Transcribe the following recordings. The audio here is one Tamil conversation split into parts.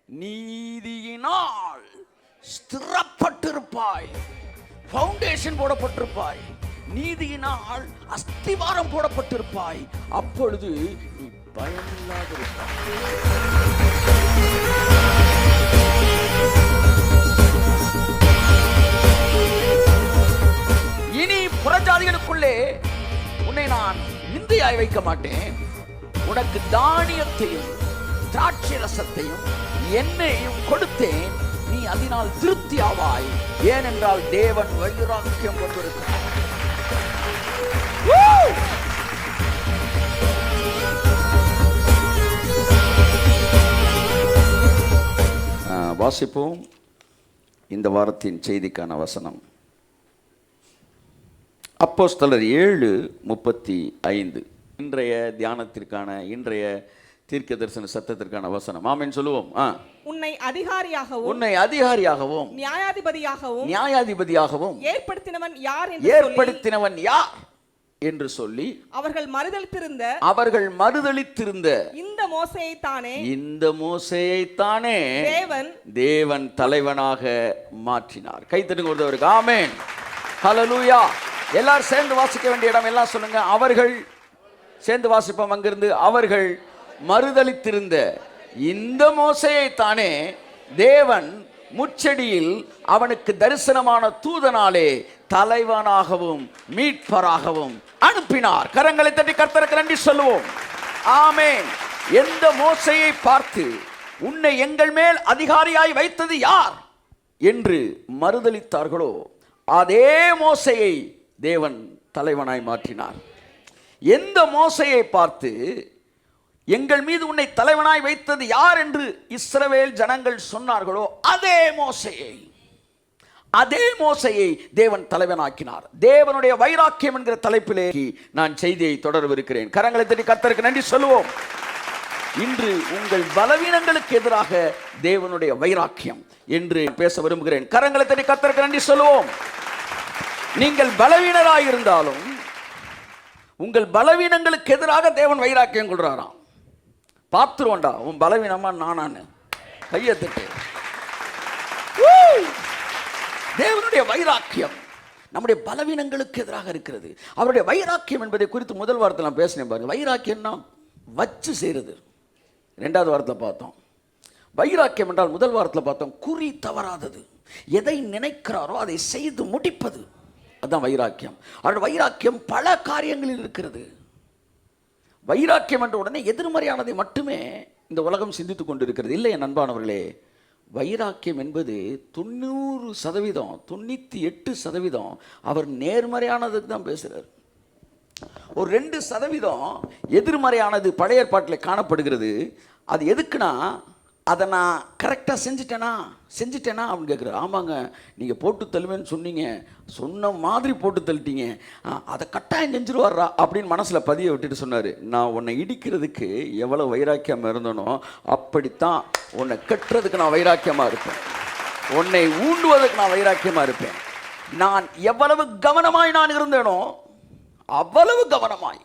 நீதியினால் ஸ்திரப்பட்டிருப்பாய். ஃபவுண்டேஷன் போடப்பட்டிருப்பாய். நீதியினால் அஸ்திவாரம் போடப்பட்டிருப்பாய். அப்பொழுது நீ பயமில்லாத இருப்பாய். இனி புறஜாதிகளுக்குள்ளே உன்னை நான் நிந்தையாய் வைக்க மாட்டேன். உனக்கு தானியத்தையும் திராட்சை ரசத்தையும் எண்ணெயையும் கொடுத்தேன். நீ அதனால் திருப்தி ஆவாய். ஏனென்றால் தேவன் வைராக்கியம் கொண்டிருக்கிறார். வாசிப்போம் இந்த வாரத்தின் செய்திக்கான வசனம். அப்போஸ்தலர் 7:35 இன்றைய தியானத்திற்கான, இன்றைய தீர்க்க தரிசன சத்தத்திற்கான வசனம். ஆமென் சொல்லுவோம். உன்னை அதிகாரியாகவும் நியாயாதிபதியாகவும் ஏற்படுத்தினவன் யார் என்று சொல்லி அவர்கள் மறுதலித்திருந்த இந்த மோசேயைத்தானே தேவன் தலைவனாக மாற்றினார். கைத்தட்டுங்க ஒருத்தவருக்கு. ஆமென், ஹல்லேலூயா. எல்லாரும் சேர்ந்து வாசிக்க வேண்டிய இடம் எல்லாம் சொல்லுங்க. அவர்கள் சேர்ந்து வாசிப்போம். அங்கிருந்து அவர்கள் மறுதலித்திருந்த இந்த மோசேயைத்தானே தேவன் முச்செடியில் அவனுக்கு தரிசனமான தூதனாலே தலைவனாகவும் மீட்பராகவும் அனுப்பினார். கரங்களை தட்டி கர்த்தருக்கு நன்றி சொல்லுவோம். ஆமென். எந்த மோசேயை பார்த்து உன்னை எங்கள் மேல் அதிகாரியாய் வைத்தது யார் என்று மறுதலித்தார்களோ அதே மோசேயை தேவன் தலைவனாய் மாற்றினார். எந்த மோசேயை பார்த்து எங்கள் மீது உன்னை தலைவனாய் வைத்தது யார் என்று இஸ்ரவேல் ஜனங்கள் சொன்னார்களோ அதே மோசேயை தேவன் தலைவனாக்கினார். தேவனுடைய வைராக்கியம் என்கிற தலைப்பிலே நான் செய்தியை தொடரவிருக்கிறேன். கரங்களை தட்டி கர்த்தருக்கு நன்றி சொல்லுவோம். இன்று உங்கள் பலவீனங்களுக்கு எதிராக தேவனுடைய வைராக்கியம் என்று பேச விரும்புகிறேன். கரங்களை தட்டி கர்த்தருக்கு நன்றி சொல்லுவோம். நீங்கள் பலவீனராயிருந்தாலும் உங்கள் பலவீனங்களுக்கு எதிராக தேவன் வைராக்கியம் கொள்றாராம். பார்த்துருவோண்டா உன் பலவீனமா நானான்னு. கையை தட்டு. தேவனுடைய வைராக்கியம் நம்முடைய பலவீனங்களுக்கு எதிராக இருக்கிறது. அவருடைய வைராக்கியம் என்பதை குறித்து முதல் வாரத்தில் நான் பேசினேன் பாருங்க. வைராக்கியம்னா வச்சு செய்கிறது. ரெண்டாவது வாரத்தில் பார்த்தோம். வைராக்கியம் என்றால் முதல் வாரத்தில் பார்த்தோம் குறி தவறாதது. எதை நினைக்கிறாரோ அதை செய்து முடிப்பது. அதுதான் வைராக்கியம். அவருடைய வைராக்கியம் பல காரியங்களில் இருக்கிறது. வைராக்கியம் என்ற உடனே எதிர்மறையானதை மட்டுமே இந்த உலகம் சிந்தித்துக் கொண்டிருக்கிறது. இல்லை என் அன்பானவர்களே, வைராக்கியம் என்பது 90%, 98% அவர் நேர்மறையானதுக்கு தான் பேசுகிறார். ஒரு 2% எதிர்மறையானது பழைய ஏற்பாட்டில் காணப்படுகிறது. அது எதுக்குன்னா, அதை நான் கரெக்டாக செஞ்சிட்டேனா அப்படின்னு கேட்குறாரு. ஆமாங்க, நீங்கள் போட்டு தள்ளுவேன்னு சொன்னீங்க, சொன்ன மாதிரி போட்டு தள்ளிட்டீங்க, அதை கட்டாயம் செஞ்சுருவாரா அப்படின்னு மனசில் பதிய விட்டுட்டு சொன்னார். நான் உன்னை இடிக்கிறதுக்கு எவ்வளோ வைராக்கியமாக இருந்தனோ அப்படித்தான் உன்னை கட்டுறதுக்கு நான் வைராக்கியமாக இருப்பேன். உன்னை ஊண்டுவதற்கு நான் வைராக்கியமாக இருப்பேன். நான் எவ்வளவு கவனமாய் நான் இருந்தேனோ அவ்வளவு கவனமாய்.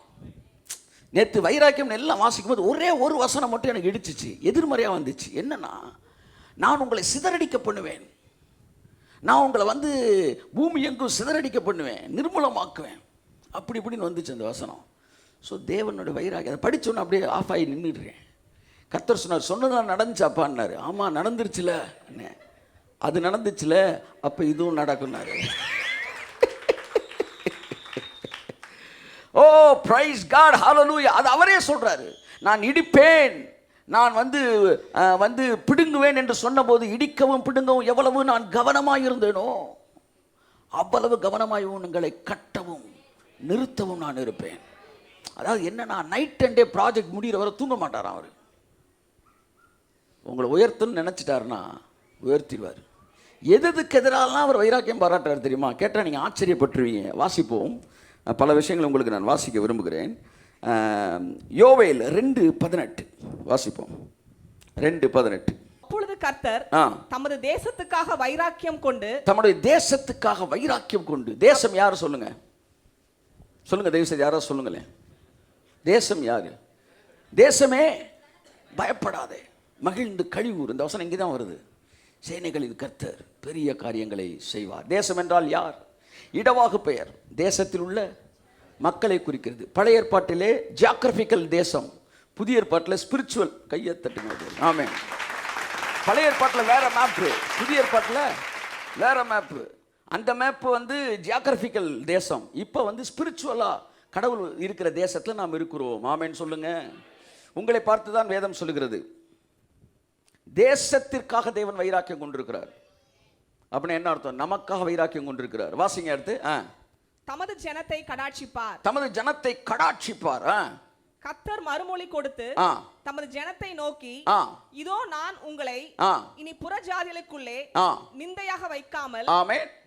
நேற்று வைராக்கியம் எல்லாம் வாசிக்கும் போது ஒரே ஒரு வசனம் மட்டும் எனக்கு இடிச்சிச்சு, எதிர்மறையாக வந்துச்சு. என்னன்னா, நான் உங்களை சிதறடிக்க பண்ணுவேன், நான் உங்களை பூமி எங்கும் சிதறடிக்க பண்ணுவேன், நிர்மூலமாக்குவேன், அப்படி இப்படின்னு வந்துச்சு அந்த வசனம். ஸோ தேவனுடைய வைராக்கியம் அதை படித்தோன்னு அப்படியே ஆஃப் ஆகி நின்றுடுறேன். கர்த்தர் சொன்னார், சொன்னதான் நடந்துச்சாப்பான்னாரு. ஆமாம் நடந்துருச்சுல, அது நடந்துச்சுல, அப்போ இதுவும் நடக்கும்னாரு. ஓ பிரைஸ் காட், ஹல்லேலூயா. அது அவரே சொல்றாரு. நான் இடிப்பேன், நான் பிடுங்குவேன் என்று சொன்னபோது இடிக்கவும் பிடுங்கவும் எவ்வளவு நான் கவனமாய் இருந்தேனோ அவ்வளவு கவனமாய் உங்களை கட்டவும் நிறுத்தவும் நான் இருப்பேன். அதாவது என்னன்னா, நைட் அண்ட் டே ப்ராஜெக்ட் முடிகிற வரை தூங்க மாட்டாராம் அவர். உங்களை உயர்த்துன்னு நினைச்சிட்டாருன்னா உயர்த்திடுவார். எதுக்கு எதிராலாம் அவர் வைராக்கியம் பாராட்டுறாரு தெரியுமா? கேட்டால் நீங்கள் ஆச்சரியப்பட்டுருவீங்க. வாசிப்போம். பல விஷயங்கள் உங்களுக்கு நான் வாசிக்க விரும்புகிறேன். யோவேல் 2:18 வாசிப்போம். 2:18. அப்பொழுது கர்த்தர் தமது தேசத்துக்காக வைராக்கியம் கொண்டு, தம்முடைய தேசத்துக்காக வைராக்கியம் கொண்டு. தேசம் யாரு சொல்லுங்க, சொல்லுங்க தயவு செய்து யாராவது சொல்லுங்களேன். தேசம் யாரு? தேசமே பயப்படாதே, மகிழ்ந்து கழிவுறு. இந்த வசனம் இங்கே தான் வருது. சேனைகளின் கர்த்தர் பெரிய காரியங்களை செய்வார். தேசம் என்றால் யார்? இடவாகு பெயர் தேசத்தில் உள்ள மக்களை குறிக்கிறது. பழைய ஏற்பாட்டிலே ஜியாகிரபிக்கல் தேசம், புதிய ஏற்பாட்டில் ஸ்பிரிச்சுவல். கையை தட்டுங்க. ஆமென். பழைய ஏற்பாட்டில் வேற மேப்பு, புதிய ஏற்பாட்டில் வேற மேப்பு. அந்த மேப்பு வந்து ஜியாகிரபிக்கல் தேசம். இப்போ வந்து ஸ்பிரிச்சுவலா கடவுள் இருக்கிற தேசத்தில் நாம் இருக்கிறோம். ஆமென் சொல்லுங்க. உங்களை பார்த்து தான் வேதம் சொல்லுகிறது, தேசத்திற்காக தேவன் வைராக்கியம் கொண்டிருக்கிறார். அப்படின்னு என்ன அர்த்தம்? நமக்காக வைராக்கியம் கொண்டிருக்கிறார். வாசிங்க அடுத்து. தமது ஜனத்தை கடாட்சிப்பார். தமது ஜனத்தை கடாட்சிப்பார். கர்த்தர் மறுமொழி கொடுத்து தமது ஜனத்தை நோக்கி, இதோ நான் உங்களை இனி புறஜாதிகளுக்குள்ளே நிந்தையாக வைக்காமல்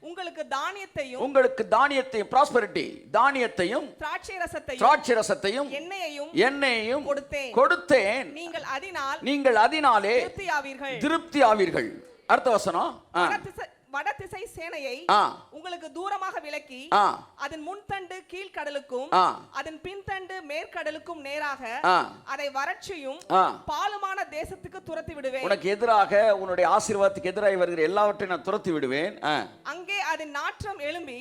உங்களுக்கு தானியத்தையும் ப்ராஸ்பரிட்டி, தானியத்தையும் திராட்சை ரசத்தையும் எண்ணெயையும் கொடுத்தேன். நீங்கள் அதனாலே திருப்தி ஆவீர்கள். அடுத்த வசனம், வடதிசை சேனையை உங்களுக்கு தூரமாக விலக்கி அதன் முன்தண்டு கீழ்கடலுக்கும் அதன் பின்தண்டு மேற்கடலுக்கும் நேராக அதை வறட்சியும் பாலுமான தேசத்துக்கு துரத்தி விடுவேன். உனக்கு எதிராக, உன்னுடைய ஆசீர்வாதத்துக்கு எதிராக வருகிற எல்லாவற்றையும் நான் துரத்தி விடுவேன். அங்கே அதன் நாற்றம் எழும்பி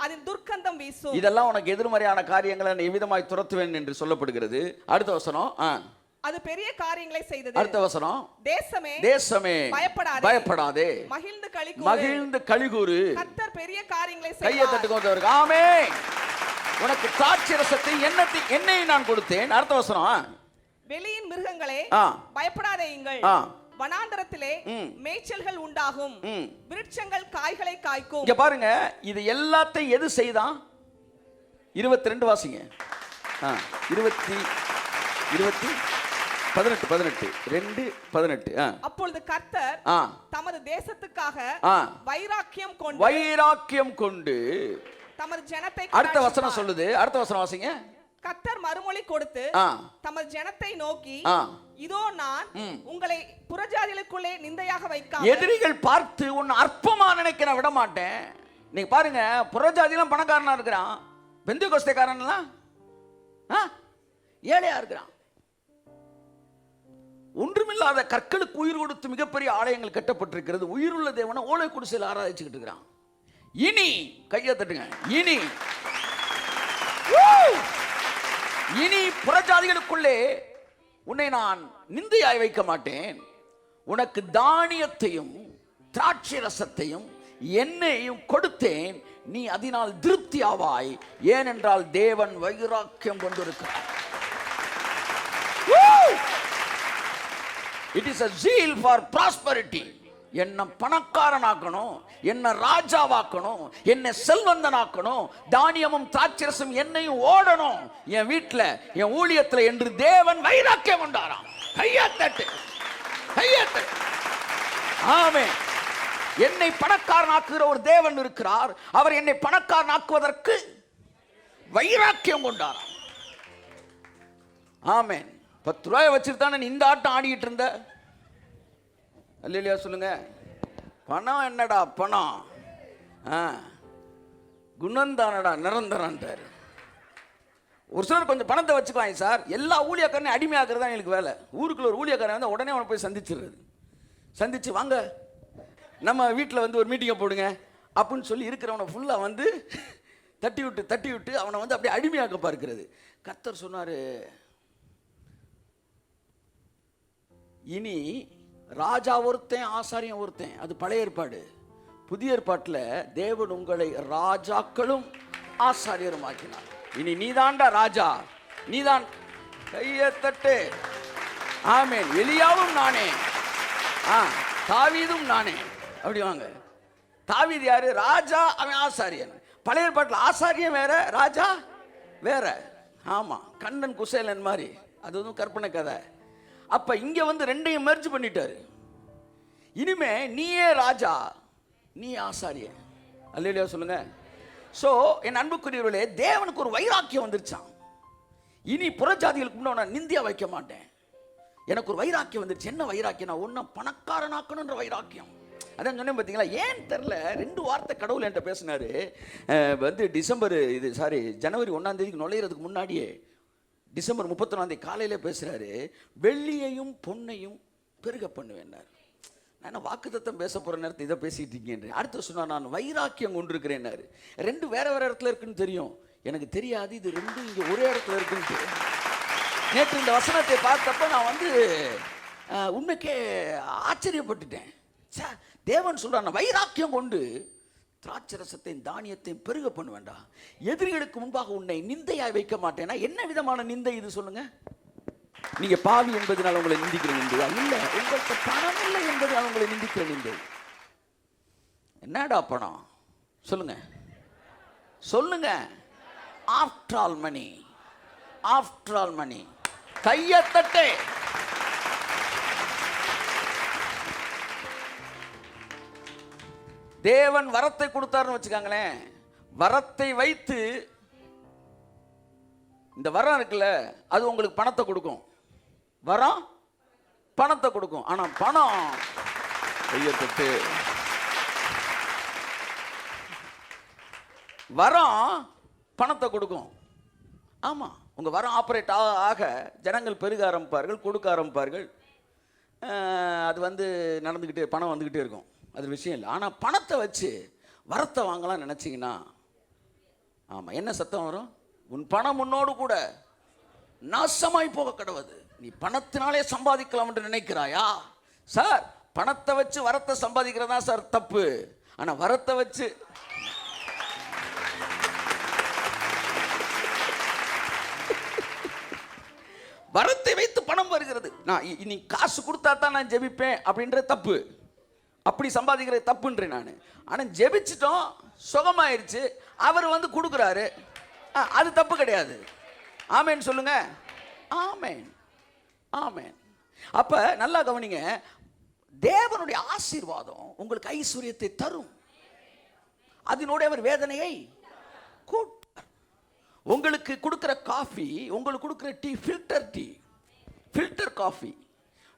அதன் துர்க்கந்தம் வீசும். இதெல்லாம் உனக்கு எதிர்மறையான காரியங்களை நான் எவ்விதமாய் துரத்துவேன் என்று சொல்லப்படுகிறது. அடுத்த வசனம், அது பெரிய காரியங்களை செய்தது. அடுத்த வசனம், தேசமே பயப்படாதே மகிழ்ந்து கலிகூறு. கர்த்தர் பெரிய காரியங்களை செய்தார். கையை தட்டுங்க. ஆமென். உனக்கு திராட்சை ரசத்தை எண்ணெயை நான் கொடுத்தேன். அடுத்த வசனம், வெளியின் மிருகங்களே பயப்படாதேயுங்கள். வனாந்தரத்திலே மேய்ச்சல்கள் உண்டாகும், விருட்சங்கள் காய்களை காய்க்கும். இங்க பாருங்க, இது எல்லாத்தையும் எது செய்தான்? 22 வாசிங்க. 18. அப்பொழுது கர்த்தர் தமது தேசத்துக்காக வைராக்கியம் கொண்டு தமது ஜனத்தை, அடுத்த வசனம் சொல்லுது. அடுத்த வசனம் வாசிங்க. கர்த்தர் மறுமொழி கொடுத்து தமது ஜனத்தை நோக்கி, இதோ நான் உங்களை புறஜாதிகளுக்குள்ளே நிந்தையாக வைக்காமல், எதிரிகள் பார்த்து உன்னை அற்பமா நினைக்க விட மாட்டேன். நீங்க பாருங்க, புறஜாதிலாம் பணக்காரனா இருக்கிறான், பெந்தேகோஸ்தேக்காரன்லாம் ஏழையா இருக்கிறான். ஒன்றுமில்லாத கற்களுக்கு உயிர் கொடுத்து மிகப்பெரிய ஆலயங்கள் கட்டப்பட்டிருக்கிறது. உயிருள்ள தேவனை ஓலை குடிசையில் ஆராய்ச்சிக்கிட்டு இருக்கிறான். இனி கையை தட்டுங்க. இனி புறஜாதிகளுக்குள்ளே உன்னை நான் நிந்தையாய் வைக்க மாட்டேன். உனக்கு தானியத்தையும் திராட்சை ரசத்தையும் எண்ணெயையும் கொடுத்தேன். நீ அதனால் திருப்தி ஆவாய். ஏனென்றால் தேவன் வைராக்கியம் கொண்டிருக்கிறார். It is a zeal for prosperity. என்ன பணக்காரனாக்கணும், என்ன ராஜாவாக்கணும், என்ன செல்வந்தனாக்கணும், தானியமும் திராட்சரசம் என்னையும் ஓடணும் என் வீட்டில், என் ஊழியத்தில் என்று தேவன் வைராக்கியம் கொண்டாராம். கையத்தட்டு. ஆமென். என்னை பணக்காரனாக்குகிற ஒரு தேவன் இருக்கிறார். அவர் என்னை பணக்காரனாக்குவதற்கு வைராக்கியம் கொண்டாராம். ஆமென். 10 ரூபாய் வச்சுட்டு நீ இந்த ஆட்டம் ஆடிக்கிட்டு இருந்த. அல்லேலூயா சொல்லுங்க. பணம் என்னடா பணம், குணந்தானடா நிரந்தரன்றார். ஒரு சிலர் கொஞ்சம் பணத்தை வச்சுக்குவாங்க சார். எல்லா ஊழியக்காரனையும் அடிமையாக்குறது தான் எங்களுக்கு வேலை. ஊருக்குள்ள ஒரு ஊழியக்காரன் வந்து உடனே அவனை போய் சந்திச்சு வாங்க நம்ம வீட்டில் வந்து ஒரு மீட்டிங்கை போடுங்க அப்படின்னு சொல்லி இருக்கிறவனை ஃபுல்லாக வந்து தட்டி விட்டு அவனை வந்து அப்படியே அடிமையாக்க பார்க்கிறது. கர்த்தர் சொன்னார், இனி ராஜா ஒருத்தன் ஆசாரியம் ஒருத்தன். அது பழைய ஏற்பாடு. புதிய ஏற்பாட்டில் தேவன் உங்களை ராஜாக்களும் ஆசாரியரும் ஆக்கினார். இனி நீதான்டா ராஜா, நீதான். கையத்தட்டு. ஆமென். எலியாவும் நானே, தாவீதும் நானே. அப்படி வாங்க. தாவீது யாரு? ராஜா, அவன் ஆசாரியன். பழைய ஏற்பாட்டில் ஆசாரியன் வேற, ராஜா வேற. ஆமா, கண்ணன் குசேலன் மாதிரி. அது வந்து கற்பனை கதை. அப்ப இங்க வந்து ரெண்டையும் மெர்ஜ் பண்ணிட்டாரு. இனிமே நீயே ராஜா, நீ ஆசாரியன். அல்லேலூயா சொல்லுங்க. சோ என் அன்புக்குரியவர்களே, தேவனுக்கு ஒரு வைராக்கியம் வந்துருச்சான். இனி புறஜாதிகளுக்கு முன்னாடி நான் நிந்தியா வைக்க மாட்டேன். எனக்கு ஒரு வைராக்கியம் வந்துருச்சு. என்ன வைராக்கியம்? நான் ஒன்னும் பணக்காரனாக்கணுன்ற வைராக்கியம். அதான் சொன்னேன் பார்த்தீங்களா? ஏன் தெரில, 2 வார்த்தை கடவுள் என்கிட்ட பேசினாரு. வந்து ஜனவரி 1ஆம் தேதிக்கு நுழையிறதுக்கு முன்னாடியே டிசம்பர் 31ஆம் தேதி காலையில பேசுறாரு. வெள்ளியையும் பொன்னையும் பெருக பண்ணுவேன்னார். நான் வாக்குத்தத்தம் பேச போகிற நேரத்தை இதை பேசிட்டு இருக்கேன். அடுத்து சொன்னார், நான் வைராக்கியம் கொண்டிருக்கிறேன்னாரு. ரெண்டு வேற வேற இடத்துல இருக்குன்னு தெரியும், எனக்கு தெரியாது இது ரெண்டும் இங்கே ஒரே இடத்துல இருக்குன்ட்டு. நேற்று இந்த வசனத்தை பார்த்தப்ப நான் உண்மைக்கே ஆச்சரியப்பட்டுட்டேன். தேவன் சொல்றான், வைராக்கியம் கொண்டு திராட்சரசத்தையும் தானியத்தையும் பெருக பண்ணுவேண்டா, எதிரிகளுக்கு முன்பாக உன்னை நிந்தையாய் வைக்க மாட்டேன்னா. என்ன விதமான நிந்தை இது சொல்லுங்க? நீங்க பாவி என்பதனால் உங்களை நிந்திக்கிற நிந்தையா? இல்ல, உங்களுக்கு பணம் இல்லை என்பதனால் உங்களை நிந்திக்கிற நிந்தை. என்னடா பணம் சொல்லுங்க, சொல்லுங்க. After all money, after all money. கையத்தட்டே. தேவன் வரத்தை கொடுத்தாருன்னு வச்சுக்காங்களேன், வரத்தை வைத்து இந்த வரம் இருக்குல்ல, அது உங்களுக்கு பணத்தை கொடுக்கும். வரம் பணத்தை கொடுக்கும். ஆனா பணம் கையத்தட்டு. வரம் பணத்தை கொடுக்கும். ஆமா, உங்க வரம் ஆபரேட் ஆக ஜனங்கள் பெருக ஆரம்பிப்பார்கள், கொடுக்க ஆரம்பிப்பார்கள். அது நடந்துக்கிட்டே, பணம் வந்துக்கிட்டே இருக்கும். அது விஷயம் இல்லை. ஆனால் பணத்தை வச்சு வரத்தை வாங்கலாம் நினச்சிங்கன்னா, ஆமாம், என்ன சத்தம் வரும்? உன் பணம் உன்னோடு கூட நாசமாய் போக கடவுது. நீ பணத்தினாலே சம்பாதிக்கலாம் என்று நினைக்கிறாயா? சார், பணத்தை வச்சு வரத்தை சம்பாதிக்கிறதா சார் தப்பு. ஆனால் வரத்தை வச்சு வரத்தை வைத்து பணம் வருகிறது. நான் நீ காசு கொடுத்தா தான் நான் ஜெபிப்பேன் அப்படின்ற தப்பு. அப்படி சம்பாதிக்கிறது தப்புன்றேன் நான். ஆனால் ஜெபிச்சிட்டோம், சுகமாயிருச்சு, அவர் கொடுக்குறாரு, அது தப்பு கிடையாது. ஆமேன் சொல்லுங்க. ஆமேன், ஆமேன். அப்ப நல்லா கவனிங்க, தேவனுடைய ஆசீர்வாதம் உங்களுக்கு ஐஸ்வர்யத்தை தரும். அதனுடைய அவர் வேதனையை கூட்டார். உங்களுக்கு கொடுக்கிற காஃபி, உங்களுக்கு கொடுக்கிற tea filter tea, filter coffee.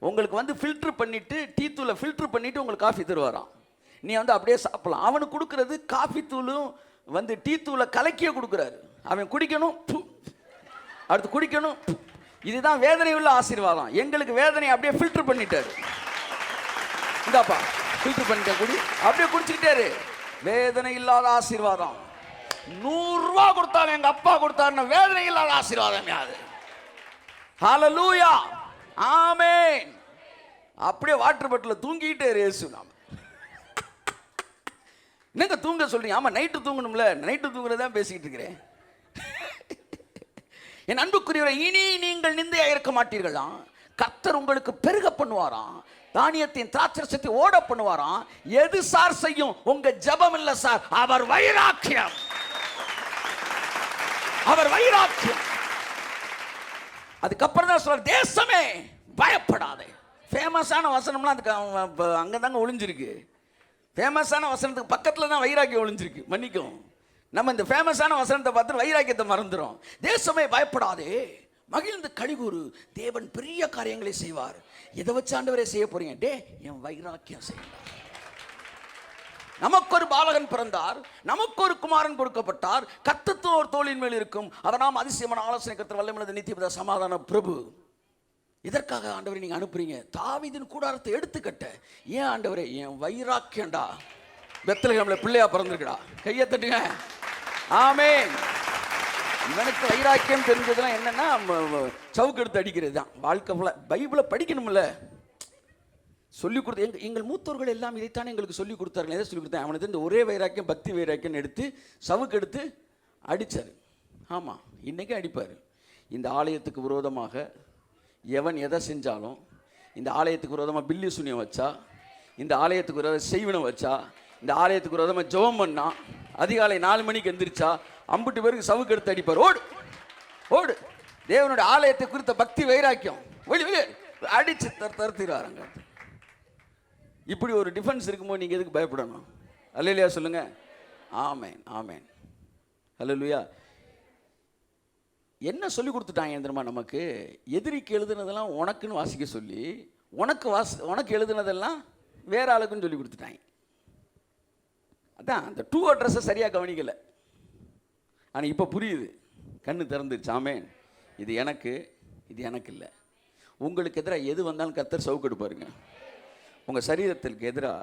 உங்களுக்கு ஃபில்டர் பண்ணிட்டு, டீ தூளை ஃபில்டர் பண்ணிட்டு உங்களுக்கு காஃபி தருவாராம். நீ அப்படியே சாப்பிடலாம். அவனுக்கு கொடுக்கறது காஃபி தூளும் டீ தூளை கலக்கியே கொடுக்குறாரு. அவன் குடிக்கணும், அடுத்து குடிக்கணும். இதுதான் வேதனை உள்ள ஆசீர்வாதம். எங்களுக்கு வேதனை அப்படியே ஃபில்டர் பண்ணிட்டாரு. இந்தாப்பா ஃபில்டர் பண்ணிட்டேன், குடி. அப்படியே குடிச்சுக்கிட்டாரு. வேதனை இல்லாத ஆசீர்வாதம். 100 ரூபா கொடுத்தாலும் எங்க அப்பா கொடுத்தாருன்னு வேதனை இல்லாத ஆசீர்வாதம் யாது. ஹல்லேலூயா, ஆமென். அப்படியே வாட்டர் பாட்டில் தூங்கிட்டே இயேசு நாம. என்னங்க தூங்க சொல்றீங்க? ஆமா, நைட்டு தூங்கணும்ல. நைட்டு தூங்குறதான் பேசிக்கிட்டு இருக்கிறேன். என் அன்புக்குரியவரை, இனி நீங்கள் நிந்தையா இருக்க மாட்டீர்களாம். கர்த்தர் உங்களுக்கு பெருக பண்ணுவாராம். தானியத்தின் திராட்சரசத்தை ஓட பண்ணுவாராம். எது சார் செய்யும்? உங்க ஜெபம் இல்ல சார், அவர் வைராக்கியம். அவர் வைராக்கியம். அதுக்கப்புறம் தான் சொல்ற, தேசமே பயப்படாதே. ஃபேமஸான வசனம்லாம் அதுக்கு அங்கதாங்க ஒளிஞ்சிருக்கு. ஃபேமஸான வசனத்துக்கு பக்கத்துல தான் வைராக்கியம் ஒளிஞ்சிருக்கு. மன்னிக்கும், நம்ம இந்த ஃபேமஸான வசனத்தை பார்த்து வைராக்கியத்தை மறந்துடும். தேசமே பயப்படாதே, மகிழ்ந்து கழிகூறு, தேவன் பெரிய காரியங்களை செய்வார். எதை வச்சு ஆண்டவரே செய்ய போறீங்க? டே, என் வைராக்கியம் செய்வார். நமக்கு ஒரு பாலகன் பிறந்தார், நமக்கு ஒரு குமாரன் கொடுக்கப்பட்டார், கர்த்தத்துவம் ஒரு தோளின் மேல் இருக்கும். அவர் நாம் அதிசயமான ஆலோசனை கர்த்தர், வல்லமையுள்ள நித்திய சமாதான பிரபு. இதற்காக ஆண்டவரை நீங்க அனுப்புறீங்க, தாவீதின் கூடாரத்தை எடுத்துக்கட்ட. ஏன் ஆண்டவரே? என் வைராக்கியம்டா. பெத்லகேம்ல பிள்ளையா பிறந்திருக்கடா. கையை தட்டுங்க. ஆமென். இவனுக்கு வைராக்கியம் தெரிஞ்சதெல்லாம் என்னன்னா, சவுக்கு எடுத்து அடிக்கிறது தான். வாழ்க்கை ஃபுல்லாக பைபிளை படிக்கணும்ல, சொல்லி கொடுத்து எங்கள் மூத்தோர்கள் எல்லாம் இதைத்தானே எங்களுக்கு சொல்லி கொடுத்தார்கள். எதை சொல்லி கொடுத்தேன்? அவனுக்கு இந்த ஒரே வைராக்கியம், பக்தி வைராக்கியம் எடுத்து சவுக்கு எடுத்து அடித்தார். ஆமாம், இன்றைக்கே அடிப்பார். இந்த ஆலயத்துக்கு விரோதமாக எவன் எதை செஞ்சாலும், இந்த ஆலயத்துக்கு விரோதமாக பில்லி சுனியம் வச்சா, இந்த ஆலயத்துக்கு விரோதம் செய்வனம் வச்சா, இந்த ஆலயத்துக்கு விரோதமாக ஜெபம் பண்ணா, அதிகாலை 4 மணிக்கு எந்திரிச்சா, 50 பேருக்கு சவுக்கு எடுத்து அடிப்பார். ஓடு ஓடு. தேவனுடைய ஆலயத்தை குறித்த பக்தி வைராக்கியம் வெளியே அடிச்சு தருத்திடுவாருங்க. இப்படி ஒரு டிஃபென்ஸ் இருக்கும்போது நீங்கள் எதுக்கு பயப்படணும்? அல்லேலூயா சொல்லுங்க. ஆமென், ஆமென். அல்லேலூயா. என்ன சொல்லி கொடுத்துட்டாங்க தெரியுமா நமக்கு? எதிரிக்கு எழுதுனதெல்லாம் உனக்குன்னு வாசிக்க சொல்லி, உனக்கு எழுதுனதெல்லாம் வேற ஆளுக்குன்னு சொல்லி கொடுத்துட்டாங்க. அதான் அந்த 2 அட்ரஸை சரியாக கவனிக்கலை. ஆனால் இப்போ புரியுது, கண்ணு திறந்துருச்சு. ஆமென். இது எனக்கு, இது எனக்கு இல்லை. உங்களுக்கு எதிராக எது வந்தாலும் கர்த்தர் சவுக்கெடுப்பாருங்க. உங்கள் சரீரத்திற்கு எதிராக,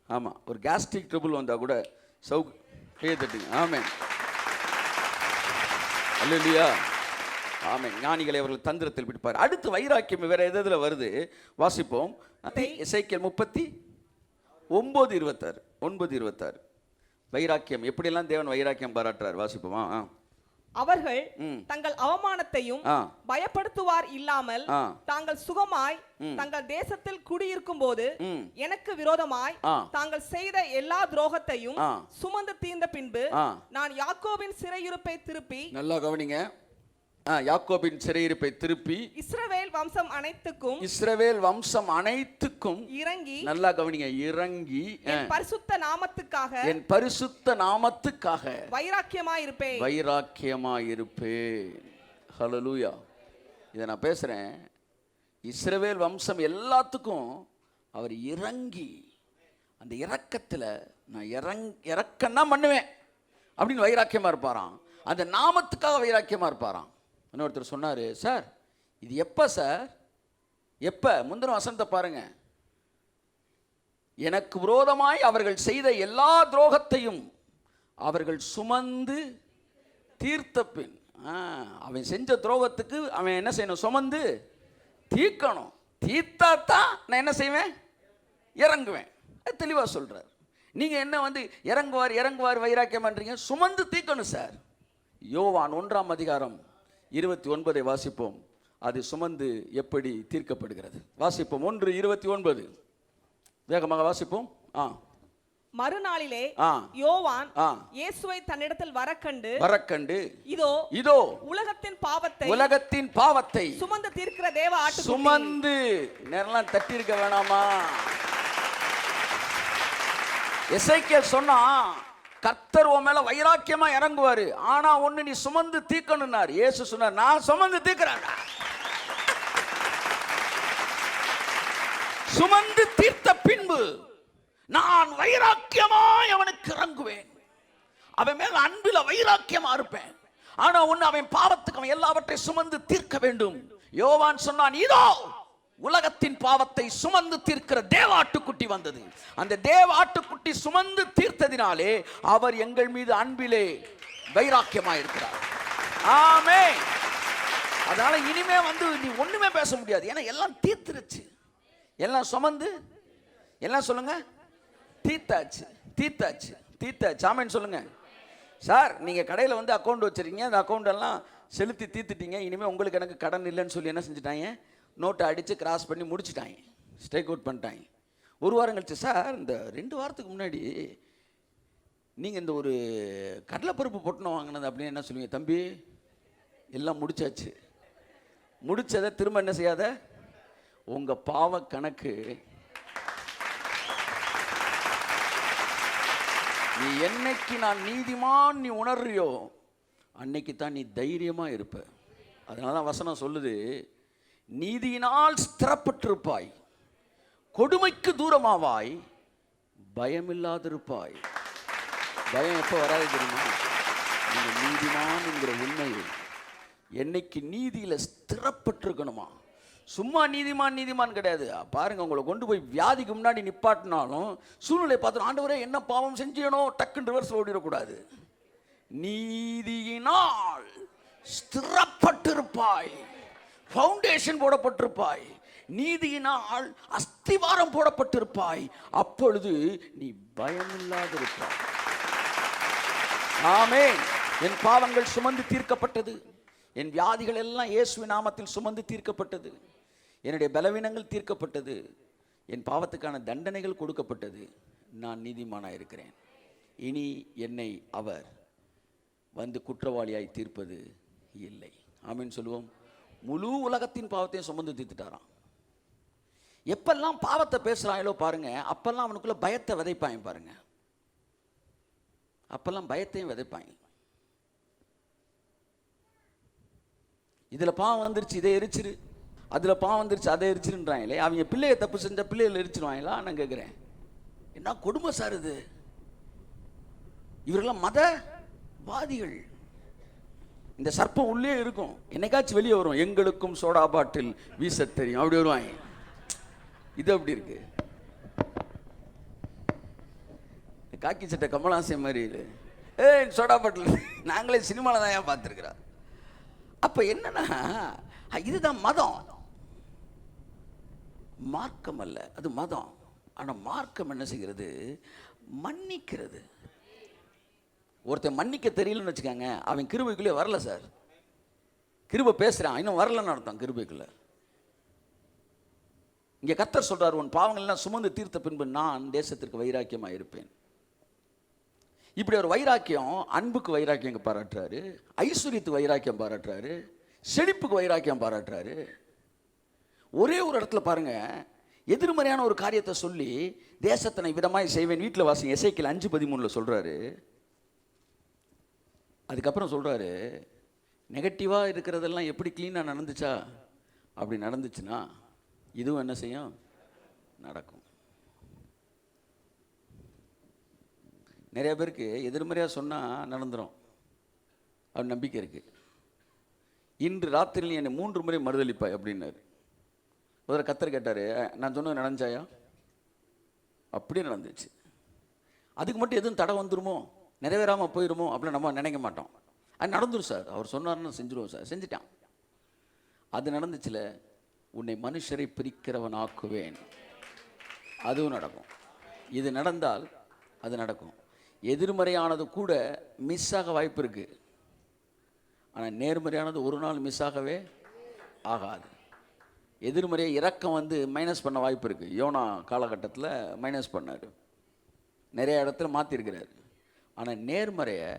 ஆமாம், ஒரு கேஸ்ட்ரிக் ட்ரபிள் வந்தால் கூட சவுக்கு கையை தட்டுங்க. ஆமென், அல்லேலூயா, ஆமென். ஞானிகளை அவர்கள் தந்திரத்தில் பிடிப்பார். அடுத்து வைராக்கியம் வேற எதில் வருது வாசிப்போம். எசேக்கியேல் 39:26. வைராக்கியம் எப்படியெல்லாம் தேவன் வைராக்கியம் பாராட்டுறார் வாசிப்போமா? அவர்கள் தங்கள் அவமானத்தையும் பயப்படுத்துவார் இல்லாமல் தாங்கள் சுகமாய் தங்கள் தேசத்தில் குடியிருக்கும் போது எனக்கு விரோதமாய் தாங்கள் செய்த எல்லா துரோகத்தையும் சுமந்து தீர்ந்த பின்பு நான் யாக்கோபின் சிறையிருப்பை திருப்பி, நல்லா கவனிங்க, யாக்கோபின் சிறையிருப்பை திருப்பி இஸ்ரவேல் வம்சம் அனைத்துக்கும் இறங்கி, நல்லா கவனிங்க, இறங்கி என் பரிசுத்த நாமத்துக்காக வைராக்கியமாயிருப்பேன். ஹல்லேலூயா. இதை நான் பேசுறேன். இஸ்ரவேல் வம்சம் எல்லாத்துக்கும் அவர் இறங்கி, அந்த இரக்கத்தில் நான் இறக்கன்னா பண்ணுவேன் அப்படின்னு வைராக்கியமா இருப்பாராம். அந்த நாமத்துக்காக வைராக்கியமா இருப்பாராம். இன்னொருத்தர் சொன்னார், சார் இது எப்போ சார், எப்போ? முந்தின வசனத்தை பாருங்க. எனக்கு விரோதமாய் அவர்கள் செய்த எல்லா துரோகத்தையும் அவர்கள் சுமந்து தீர்த்த பின், அவன் செஞ்ச துரோகத்துக்கு அவன் என்ன செய்யணும்? சுமந்து தீர்க்கணும். தீர்த்தாத்தான் நான் என்ன செய்வேன்? இறங்குவேன். தெளிவாக சொல்கிறார். நீங்கள் என்ன இறங்குவார் வைராக்கியம் பண்ணுறீங்க? சுமந்து தீர்க்கணும் சார். யோவான் 1:29 வாசிப்போம். அது சுமந்து எப்படி தீர்க்கப்படுகிறது வாசிப்போம். 1:29 வேகமாக வாசிப்போம். மறுநாளிலே யோவான் இயேசுவை தன்னிடத்தில் வரக்கண்டு இதோ உலகத்தின் பாவத்தை சுமந்து தீர்க்கிற தேவ ஆட்டுக்குட்டி. சுமந்து நேரலாம் தட்டி இருக்க வேணாமா? எசேக்கியேல் சொன்னா கர்த்தர் உன் மேல வைராக்கியமா இறங்குவாரு, ஆனா ஒண்ணு நீ சுமந்து தீர்க்கணும்னார். இயேசு சொன்னார், நான் சுமந்து தீர்க்கிறேன். சுமந்து தீர்த்த பின்பு நான் வைராக்கியமாய் அவனுக்கு இறங்குவேன். அவன் மேல அன்பில வைராக்கியமா இருப்பேன். ஆனா ஒண்ணு, அவன் பாவத்துக்கு அவன் எல்லாவற்றையும் சுமந்து தீர்க்க வேண்டும். யோவான் சொன்னான், இதோ உலகத்தின் பாவத்தை சுமந்து தீர்க்கிற தேவாட்டுக்குட்டி வந்தது. அந்த தேவாட்டுக்குட்டி சுமந்து தீர்த்ததினாலே அவர் எங்கள் மீது அன்பிலே வைராக்கியமாய் இருக்கிறார். ஆமென். அதனால இனிமே நீ ஒண்ணுமே பேச முடியாது. ஏன்னா எல்லாம் தீர்த்துருச்சு, எல்லாம் சுமந்து, எல்லாம் சொல்லுங்க, தீர்த்தாச்சு. ஆமென் சொல்லுங்க. சார் நீங்க கடையில் அக்கௌண்ட் வச்சிருக்கீங்க, அந்த அக்கௌண்ட் எல்லாம் செலுத்தி தீர்த்துட்டீங்க. இனிமே உங்களுக்கு எனக்கு கடன் இல்லைன்னு சொல்லி என்ன செஞ்சுட்டாங்க? நோட்டை அடித்து கிராஸ் பண்ணி முடிச்சுட்டாங்க, ஸ்ட்ரைக் அவுட் பண்ணிட்டாங்க. ஒரு வாரம் கழிச்சு, சார் இந்த 2 வாரத்துக்கு முன்னாடி நீங்கள் இந்த ஒரு கடலைப்பருப்பு பொட்டணம் வாங்கினது அப்படின்னு என்ன சொல்லுவீங்க? தம்பி எல்லாம் முடிச்சாச்சு. முடிச்சதை திரும்ப என்ன செய்யாத? உங்கள் பாவ கணக்கு நீ என்னைக்கு நான் நீதிமான் நீ உணர்றியோ அன்னைக்கு தான் நீ தைரியமாக இருப்ப. அதனால தான் வசனம் சொல்லுது, நீதியினால் ஸ்திரப்பட்டிருப்பாய், கொடுமைக்கு தூரமாவாய், பயமில்லாதிருப்பாய். பயம் எப்போ வராது தெரியுமா? நீங்கள் நீதிமான் என்கிற உண்மையை என்னைக்கு நீதியில ஸ்திரப்பட்டிருக்கணுமா. சும்மா நீதிமான் கிடையாது. பாருங்க, உங்களை கொண்டு போய் வியாதிக்கு முன்னாடி நிப்பாட்டினாலும் சூழ்நிலை பார்த்து, ஆண்டவரே என்ன பாவம் செஞ்சேனோ டக்குன்னு ரிவர்ஸ் ஓடிடக்கூடாது. நீதியினால் ஸ்திரப்பட்டிருப்பாய், ஃபவுண்டேஷன் போடப்பட்டிருப்பாய், நீதியினால் அஸ்திவாரம் போடப்பட்டிருப்பாய், அப்பொழுது நீ பயமில்லாதிருப்பாய். ஆமென். என் பாவங்கள் சுமந்து தீர்க்கப்பட்டது, என் வியாதிகள் எல்லாம் இயேசுவின் நாமத்தில் சுமந்து தீர்க்கப்பட்டது, என்னுடைய பலவீனங்கள் தீர்க்கப்பட்டது, என் பாவத்துக்கான தண்டனைகள் கொடுக்கப்பட்டது. நான் நீதிமானாக இருக்கிறேன். இனி என்னை அவர் குற்றவாளியாய் தீர்ப்பது இல்லை. ஆமென் சொல்லுவோம். முழு உலகத்தின் பாவத்தையும் சுமந்து தீர்த்துட்டாராம். எப்பெல்லாம் பாவத்தை பேசுறாங்களோ பாருங்க, அப்பெல்லாம் அவனுக்குள்ள பயத்தை விதைப்பாங்க. பாருங்க, அப்பெல்லாம் பயத்தையும் விதைப்பாங்க. இதுல பாவம் வந்துருச்சு, இதை எரிச்சிரு, அதுல பாவம் வந்துருச்சு, அதை எரிச்சிருன்றாங்களே. அவங்க பிள்ளைய தப்பு செஞ்ச பிள்ளைகளை எரிச்சிருவாங்களா? நான் கேட்கிறேன், என்ன கொடுமை சார் இது? இவர்களெல்லாம் மதவாதிகள். இந்த சர்ப்பம் உள்ளே இருக்கும், என்னைக்காச்சும் வெளியே வரும். எங்களுக்கும் சோடா பாட்டில் வீச தெரியும், அப்படி வருவாங்க. இது அப்படி இருக்கு. காக்கி சட்டை கமலாசன் மாதிரி சோடா பாட்டில் நாங்களே சினிமாவில் தான் ஏன் பார்த்துருக்குறோம். அப்போ என்னன்னா, இதுதான் மதம். மார்க்கம் அல்ல, அது மதம். ஆனால் மார்க்கம் என்ன செய்கிறது? மன்னிக்கிறது. ஒருத்தன் மன்னிக்க தெரியலன்னு வச்சுக்காங்க, அவன் கிருபைக்குள்ளே வரல சார். கிருபை பேசுகிறான், இன்னும் வரலன்னு அர்த்தம் கிருபைக்குள்ள. இங்கே கர்த்தர் சொல்றார், உன் பாவங்கள்லாம் சுமந்து தீர்த்த பின்பு நான் தேசத்திற்கு வைராக்கியமாக இருப்பேன். இப்படி ஒரு வைராக்கியம், அன்புக்கு வைராக்கியம் பாராட்டுறாரு, ஐஸ்வர்யத்துக்கு வைராக்கியம் பாராட்டுறாரு, செழிப்புக்கு வைராக்கியம் பாராட்டுறாரு. ஒரே ஒரு இடத்துல பாருங்க, எதிர்மறையான ஒரு காரியத்தை சொல்லி தேசத்தினை விதமாய் செய்வேன். வீட்டில் வாசிங்க, எசேக்கியேல் 5:13 சொல்றாரு. அதுக்கப்புறம் சொல்றாரு, நெகட்டிவாக இருக்கிறதெல்லாம் எப்படி கிளீனாக நடந்துச்சா, அப்படி நடந்துச்சுன்னா இதுவும் என்ன செய்யும்? நடக்கும். நிறைய பேருக்கு எதிர்மறையாக சொன்னால் நடந்துடும், அப்படி நம்பிக்கை இருக்கு. இன்று ராத்திரியில் என்னை 3 முறை மறுதளிப்பாய் அப்படின்னாரு. முதல்ல கர்த்தர் கேட்டார், நான் சொன்னது நடந்துச்சாயா? அப்படியே நடந்துச்சு. அதுக்கு மட்டும் எதுவும் தடை வந்துருமோ, நிறைவேறாமல் போயிடுமோ அப்படின்னு நம்ம நினைக்க மாட்டோம். அது நடந்துடும் சார், அவர் சொன்னார்னு செஞ்சுருவோம் சார். செஞ்சுட்டான், அது நடந்துச்சுல. உன்னை மனுஷரை பிரிக்கிறவன் ஆக்குவேன், அதுவும் நடக்கும். இது நடந்தால் அது நடக்கும். எதிர்மறையானது கூட மிஸ் ஆக வாய்ப்பு இருக்கு, ஆனால் நேர்மறையானது ஒரு நாள் மிஸ் ஆகவே ஆகாது. எதிர்மறையை இரக்கம் வந்து மைனஸ் பண்ண வாய்ப்பு இருக்கு. யோனா காலகட்டத்தில் மைனஸ் பண்ணார், நிறைய இடத்துல மாற்றிருக்கிறார். ஆனால் நேர்மறையை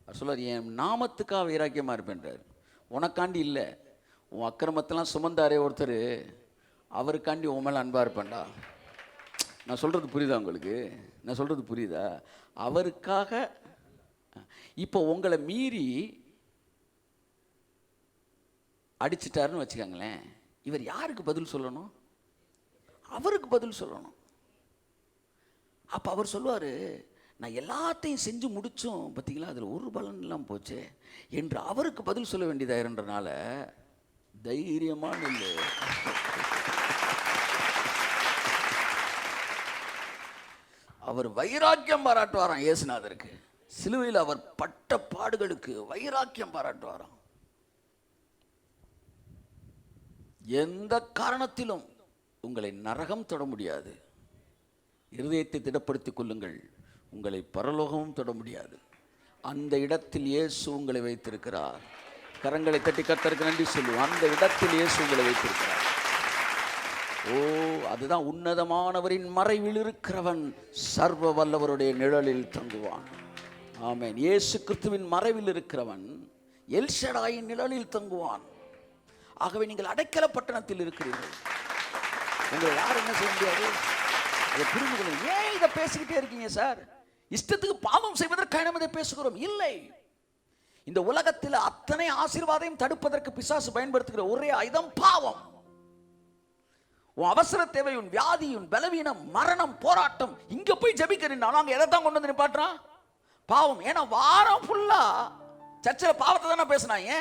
சொல்லுவார், என் நாமத்துக்காக வைராக்கியமாக இருப்பேன்றார். உனக்காண்டி இல்லை, உன் அக்கிரமத்தெல்லாம் சுமந்தாரே ஒருத்தர், அவருக்காண்டி உன் மேலே அன்பாக இருப்பேன்டா. நான் சொல்கிறது புரியுதா உங்களுக்கு? நான் சொல்கிறது புரியுதா? அவருக்காக. இப்போ உங்களை மீறி அடிச்சிட்டாருன்னு வச்சுக்கோங்களேன், இவர் யாருக்கு பதில் சொல்லணும்? அவருக்கு பதில் சொல்லணும். அப்போ அவர் சொல்லுவார், நான் எல்லாத்தையும் செஞ்சு முடித்தோம் பார்த்தீங்களா, அதில் ஒரு பலன் இல்லாமல் போச்சு என்று அவருக்கு பதில் சொல்ல வேண்டியதாயிருன்றனால தைரியமான இல்லை. அவர் வைராக்கியம் பாராட்டுவாராம் இயேசுநாதருக்கு. சிலுவையில் அவர் பட்ட பாடுகளுக்கு வைராக்கியம் பாராட்டுவாராம். எந்த காரணத்திலும் உங்களை நரகம் தொட முடியாது. இருதயத்தை திடப்படுத்திக் கொள்ளுங்கள், உங்களை பரலோகமும் தொட முடியாது. அந்த இடத்தில் இயேசு உங்களை வைத்திருக்கிறார். கரங்களை தட்டி கர்த்தருக்கு நன்றி சொல்லுவோம். அந்த இடத்தில் இயேசு உங்களை வைத்திருக்கிறார். ஓ, அதுதான் உன்னதமானவரின் மறைவில் இருக்கிறவன் சர்வ வல்லவருடைய நிழலில் தங்குவான். ஆமென். இயேசு கிறிஸ்துவின் மறைவில் இருக்கிறவன் எல்ஷடாயின் நிழலில் தங்குவான். ஆகவே நீங்கள் அடைக்கல பட்டணத்தில் இருக்கிறீர்கள். உங்களை யாரும் என்ன செய்ய முடியாது, அதை புரிந்து கொள்ளுங்கள். ஏன் இதை பேசிக்கிட்டே இருக்கீங்க சார்? இஷ்டத்துக்கு பாவம் செய்வதற்காக நம்ம இதை பேசுகிறோம்? இல்லை. இந்த உலகத்தில் அத்தனை ஆசீர்வாதம் தடுப்பதற்கு பிசாசு பயன்படுத்துகிற ஒரே ஆயுதம் பாவம். உன் அவசர தேவை, உன் வியாதி, உன் பலவீனம், மரணம், போராட்டம், இங்க போய் ஜெபிக்கிறீங்க, நாங்க எதை தான் கொண்டு வந்து நிப்பாட்டுறான்? பாவம். ஏன்னா வாரம் ஃபுல்லா சர்ச்சில் பாவத்தை தானே பேசினாங்க.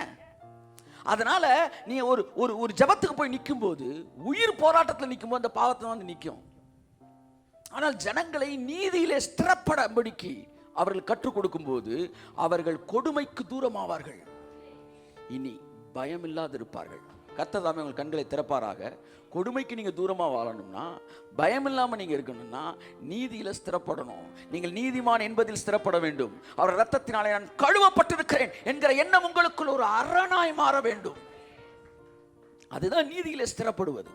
அதனால நீ ஒரு ஒரு ஒரு ஜபத்துக்கு போய் நிற்கும் போது, உயிர் போராட்டத்தில் நிற்கும் போது அந்த பாவத்தை வந்து நிற்கும். ஆனால் ஜனங்களை நீதியிலே ஸ்திரப்படபடிக்கு அவர்கள் கற்றுக் கொடுக்கும் போது அவர்கள் கொடுமைக்கு தூரமாவார்கள், இனி பயம் இல்லாதிருப்பார்கள். கர்த்தர் தாமே உங்கள் கண்களை திறப்பாராக. கொடுமைக்கு நீங்க தூரமா வாழணும்னா, பயம் இல்லாம நீங்க இருக்கணும்னா, நீதியில ஸ்திரப்படணும். நீங்கள் நீதிமான் என்பதில் ஸ்திரப்பட வேண்டும். அவர் ரத்தத்தினாலே நான் கழுவப்பட்டிருக்கிறேன் என்கிற எண்ணம் உங்களுக்குள் ஒரு அரணாய் மாற வேண்டும். அதுதான் நீதியில ஸ்திரப்படுவது.